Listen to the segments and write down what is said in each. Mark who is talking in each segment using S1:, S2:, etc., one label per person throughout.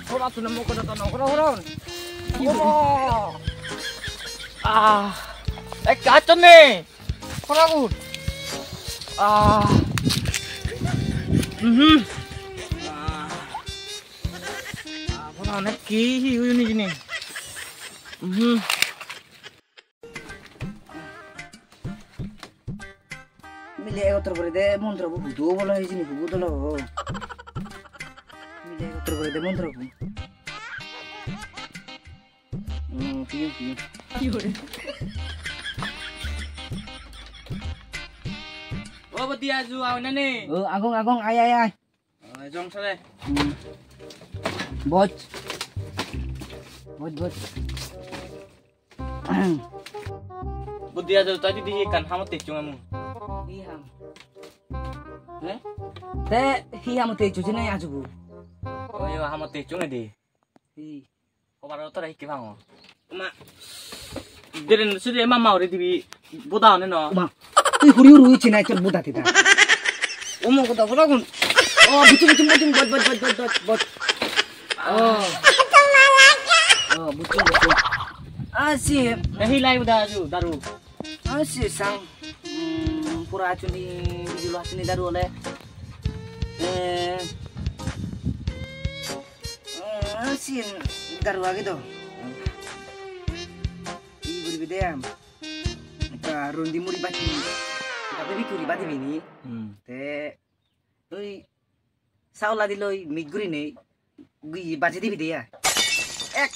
S1: Thora tu namo ko to no hron. Oh. Ah. Kacon nih. Thora ku. Ah. Thora nek ki hiu ni gini.
S2: মিলে একত্র করে দে মন্ত্র বুধু বলা হয়েছে নি বুধু লো মিলে একত্র করে দে মন্ত্র পিউ পিউ কি হরে
S1: ও বতি আজু আও না নে
S2: আগং আগং আয় আয় আয়
S1: জং সালে
S2: বচ বচ বচ
S1: budi aja tadi di ikan hamut tecung amu
S2: Hiham. Te hiham te cuci na aja bu.
S1: Oh iya hamut tecung di.
S2: Hi.
S1: Kau baru tahu lagi bang? Ma. Dari sudah emang mau di buda ane no.
S2: Ma. Ih huri huri cina itu buda tidak. Omong kau tahu kan? Oh bucin bucin bucin bot. Oh. Oh bucin bucin. Asyik.
S1: Hilai udah aja daru.
S2: Asyik sang. Pura cuni dijual sini daru oleh. Asyik daru lagi tuh. Ibu bidem. Kita rundi muri bati. Kita beli kuri bati ini. Te. Loi. Saula di loi miguri nih. Gui bati di bidya.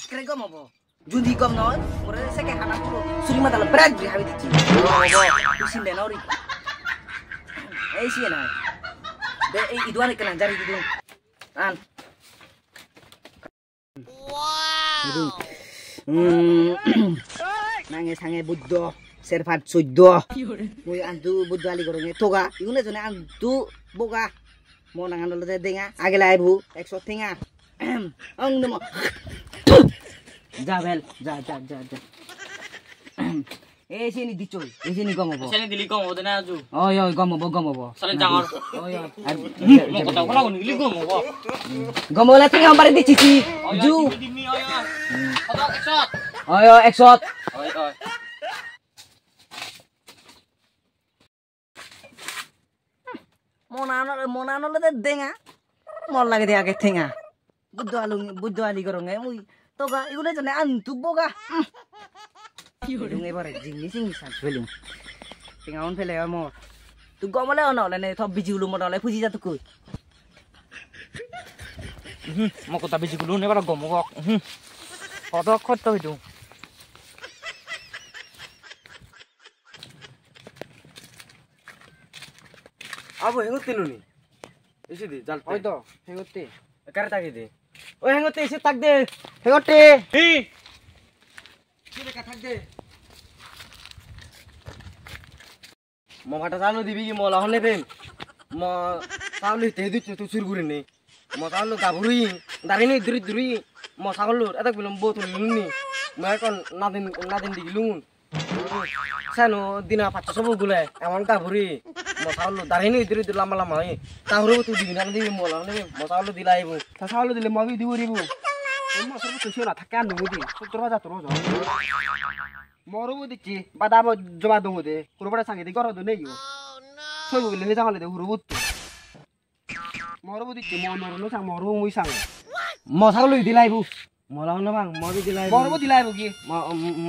S2: Kerja mau apa? Judi gom non, murah saya kayak anak puru, suri mata leberat di habis itu. Pusing deh nori. Sih na. Deh itu ada kena jari gitu. An. Wow. Nangis sange Buddha, servat sudo. Mui antu Buddha ali korongnya toga. Iune jone antu boga. Mau nangan dulu deh denga. Agak bu, ekso tenga. Ang nemo. যা bell যা যা যা যা এই সিনি দিচো এই সিনি গম হবো
S1: সিনি দিলি গম হবো না আজু
S2: ওই ওই গম হবো
S1: সালে জাঙর
S2: ওই
S1: মো কথা বলা কোনি দিলি গম হবো
S2: গম হলে তুই আমারে দিছিছি জু
S1: দিমি ওই কত 100
S2: ওই ওই 100
S1: ওই ওই
S2: মোনানো লে দেঙা মন লাগে দে আগে থেঙা বুদ্ধ আলি করঙ্গে মুই toga igule jane antu boga dung ebare jingni san feeling tingaon phele mo tu gomole ono le ne thob bijulu mo dole fuji jatu koi
S1: mo ko ta bijulu ne bara gomo gok hodo khotto hidu abo hengote nuni isi di jal hoy to hengote kare tagi de ওই হেঙ্গতে এসে থাক দে হেঙ্গতে হি কি রে থাক দে মগাটা চালু দিবি কি মলা হলে বেন ম চালু তে দিতে তো সুরগুরি নেই ম চালু গাবুরি দারিনি দুরি দুরি ম ছাগল এত বিলম বোতল লুনি ম এখন নাদিন দিগি লুন সানো দিনা পাঁচ সব গুলে এমন গাবুরি ম চালু দারিনি দুরি দুরি লাম্বা লাম্বা হই তাহলে তুই দিবি না দিবি মলা হলে ম চালু দিলাইবো তা চালু দিলে মই দিব রিবো ম সব কিছু না থাকে আনু দি 17000 তোর জ মরবো দিচ্ছি বাদাম জমা দমু দে কুরবাড়া সাঙ্গে দি গরদ নেই সব গুলে হে জাঙ্গলে দে হুরবু মরবো দিচ্ছি মরনো সাং মরবো মুই সাং ম ছাগল দিলাইবো মলা হল বাং মবি দিলাইবো মরবো দিলাইবো কি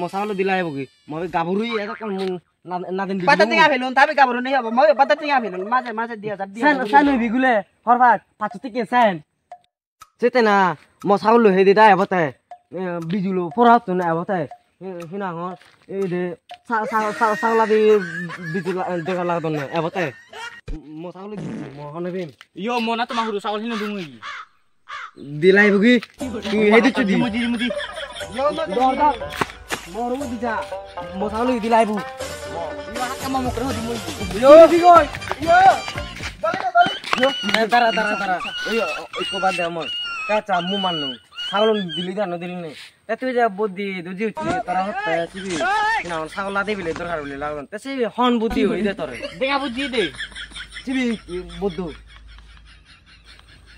S1: ম ছাগল দিলাইবো কি মবি গাবরুই এটা কোন নাদিন দি পাতা টিঙা ফেলুন তাবে গাবরু নেই হবে মই পাতা টিঙা ফেলুন মাঝে মাঝে দিয়া যা দিয়া সান হইবি গুলে হরবাত পাঁচ টিকে সেন যেতে না ম ছাগল হে দিদা এবতে বিজুলো পড়াত না এবতে হিনা হ এই দে ছাগলা দি বিজুলা দেখা লাগতো না এবতে ম ছাগল ম হনবিন ইয়ো মনা তোমা হুরু ছাগল হিনা দুমুই দিলাই বগি তুই হে দিছু দি মুদি ইয়ো দর মরু দিজা ম ছাগল দিলাই বু ইয়ো হাত কাম মকরে দি মুই ইয়ো দি গই ইয়ো ইয়ো দারা ইয়ো ইকো বাদ দে আমর কাচা মু মাননু ছাগল দিলি জানো দিলি নে তুই যা বুদ্ধি দুজি উঠছি তারা হতে চিবি না ছাগলা দেবিলে দরকার বলে লাগন তেসি হন বুদ্ধি হই দে তোরে দেখা বুদ্ধি দে চিবি বুদ্ধু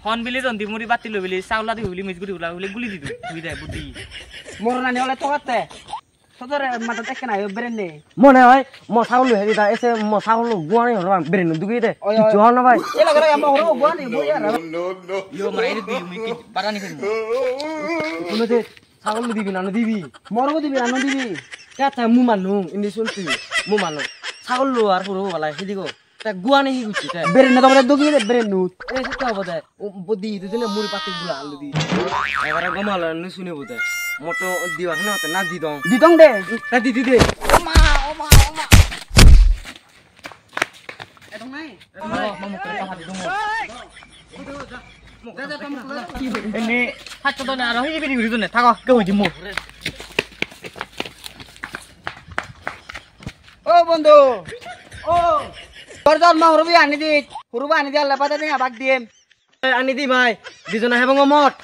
S3: হন বিলি রন্দি মুড়ি বাতি লো বিলি চাউলা দি বিলি মিজগুড়ি উলা বিলি গুলি দিদু তুই দে বুদ্ধি
S1: মরনা নে হলে তোকাতে তোদের মাথা দেখে না ব্রেন নে মনে হয় মশা হলো হেদি দা এসে মশা হলো গুয়ানি হলো ব্রেন দুগি দে কিছু হল না ভাই এ লাগা আমরা হলো গুয়ানি বইয়া
S3: ইয়ো মারাই দি মি কি বারানি ফেলমু
S1: কোন দে ছাগল দিবি না দিবি মরব দিবি না দিবি কাটা মু মানু ইনি শুনতি মু মানু ছাগল লো আর হলো বালা হেদি গো তা গুয়ানি হি গুছি তা ব্রেন না তোমরা দুগি দে ব্রেন নু এ সত্য হবে বদি দিলে মুড়ি পাতি গুলা আলু দি এবারে গমাল নি শুনে বতে মোটো দিবা না না দি দং দে তা দি দে
S2: মা এদং নাই
S3: মামু করে কথা দি দমু এনে হাতটো তো না আর হই বিরি ঘুরি তো না থাকো কে হই দিমু
S2: ও বন্ধু ও তোর মা হরবি আনি দি হরবা আনি দি আল্লাহ পাতা দি আবাক দিম
S1: আনি দি ভাই দুজনা হেবং মত